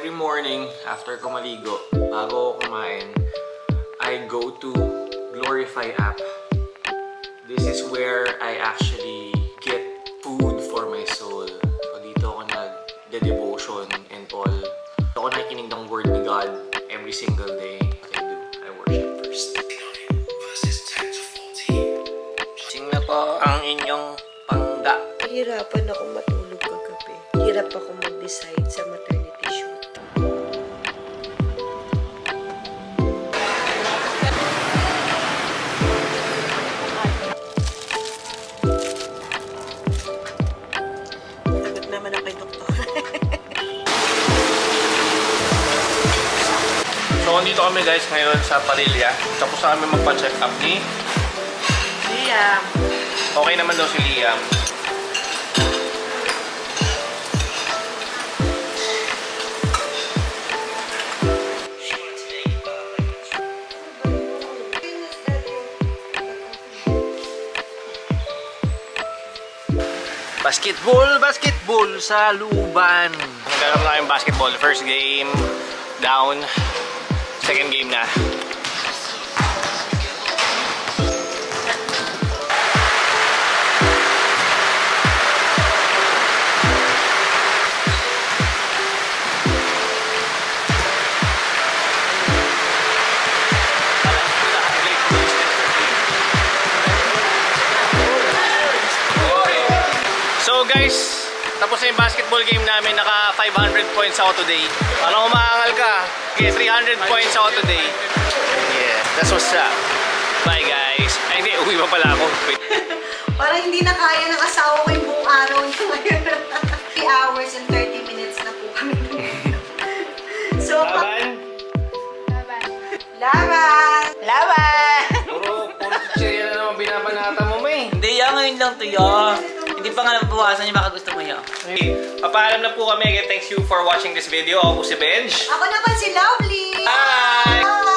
every morning after ko maligo, bago ako kumain, I go to Glorify app. This is where I actually get food for my soul. So dito ako nag-devotion and all. Dito ako nakikinig ng word ni God every single day. What I do, I worship first. Sing na po ang inyong pangga. Hirapan akong matulog kagabi. Hirap ako mag-decide sa maternity shoot. Sagot naman ako kay doktor. So, dito kami guys ngayon sa Parilla. Tapos na kami magpa-check up ni Liam. Okay naman daw si Liam. Basketball sa Luban. Nagkaroon na kayong basketball. First game, down. Second game na. So guys, tapos na yung basketball game namin. Naka 500 points ako today. Parang umaangal ka. Okay, 300 points ako today. Yeah, that's what's up. Bye guys. Ay hindi, uwi pa pala ako. Parang hindi na kaya ng asawa ko yung buong araw nito ngayon. 3 hours and 30 minutes na po kami. So, Laban? Laban! Laban! Puro chichirya na naman binabanata mo, may. Hindi, ngayon lang to ya. Hindi pa nga nabawasan yung baka gusto mo ya. Okay, papaalam na po kami. Again, thanks you for watching this video. Ako po si Benj. Ako naman si Lovely! Bye!